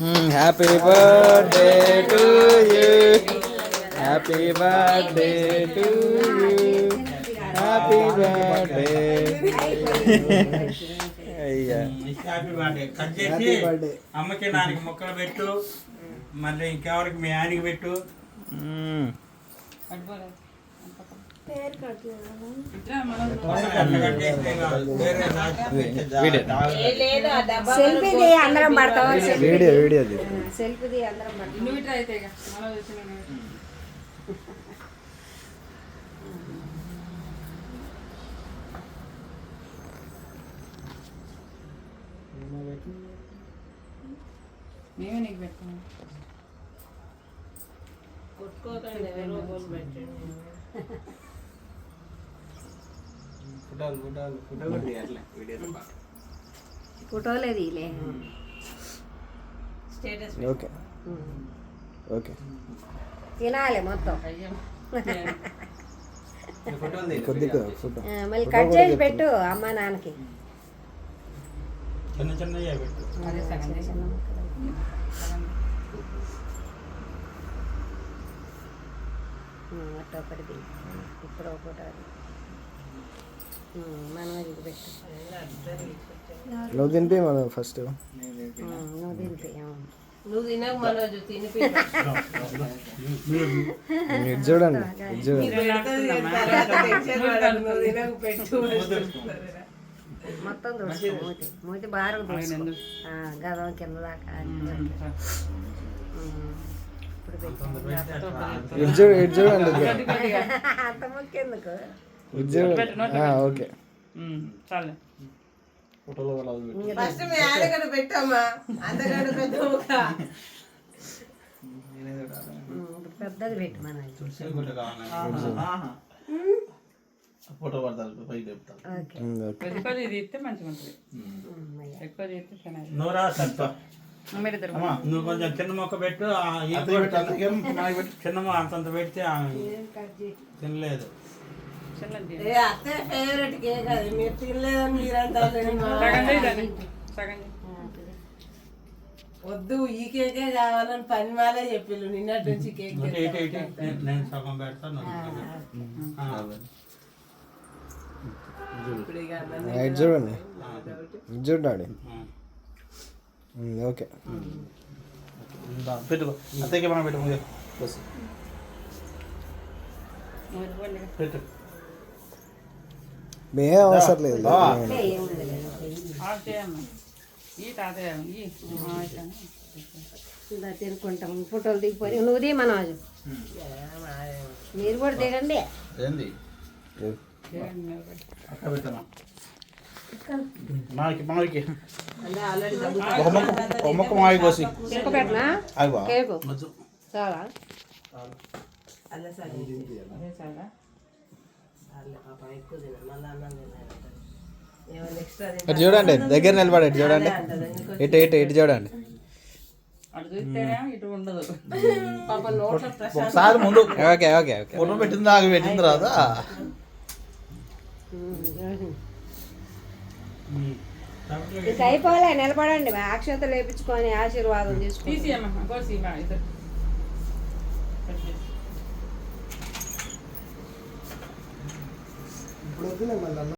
Happy birthday to you, happy birthday to you, happy birthday. అయ్యా happy birthday. Cut చేసి అమ్మకి నాన్నకి మొక్కలు పెట్టు, మళ్ళీ ఇంకెవరికి మీ ఆయనకి పెట్టు. వీడియో వీడియో మేమే నీకు పెట్టుకున్నాం. ఫోటోలేదు ఓకే ఓకే తినాలి మొత్తం కొద్దిగా ఫోటో మళ్ళీ కట్ చేసి పెట్టు అమ్మ నాన్నకి. చిన్న చిన్నగా పెట్టు. అట్ట ఒకటి ఇప్పుడు ఒక ఫోటో మనం ఇది పెట్టు. నువ్వు తినిపి మనం ఫస్ట్. నువ్వు తినిపి. నువ్వు తినక మనోజు తినిపి. ఇది చూడండి, ఇది చూడండి. మొత్తం దోసుకో మూతి మూతి బాగా దోసుకో గదం కింద దాకా. ఇప్పుడు ఇది చూడండి, అంత ముక్కెందుకు. ఇది చూడండి. ఓకే చాలు. ఫస్ట్ మీ ఆడగడ పెట్టమ్మా, అందగడ పెద్దగా పెద్దది పెట్టు మన ఫోటో పడతారు పైకి చెప్తాను. ఎక్కువ తీస్తే మంచిగా ఉంటుంది, ఎక్కువ తీస్తే ಚೆನ್ನಾಗಿ. నూరా సత్త మీరిద్దరు నువ్వు కొంచెం చిన్న మొక్క పెట్టు. చిన్న అంతంత పెడితే తినలేదు. అత్తే ఫేవరెట్ కేక్ అది. మీరు తినలేదని మీరంతా వద్దు, ఈ కేకే కావాలని పని మాలే చెప్పిళ్ళు నిన్నటి నుంచి. కేక్ నేను సగం పెడతాను. ఇది చూడండి, ఇది చూడండి. ఓకే పెట్టుకో, అంతకే మనం పెట్టు పెట్టు. ఏం అవసరం లేదు. తినుకుంటాం. ఫోటోలు దిగిపోయి నువ్వు దిగి మనోజు, మీరు కూడా దిగండి. ఏంది అక్క పెట్టమా మాకి మావికి ఒక మొక్క మావి కోసి పెట్టనా కేకు చాలా ఇటు చూడండి, దగ్గర నిలబడి ఇటు చూడండి, ఇటు ఇటు ఇటు చూడండి. ఒకసారి ముందు ఓకే ఓకే ఓకే. ఫోటో పెట్టింది దాకా పెట్టిన తర్వాత ఇది అయిపోలే, నిలబడండి. అక్షతలు వేయించుకొని ఆశీర్వాదం తీసుకొని ఇప్పుడు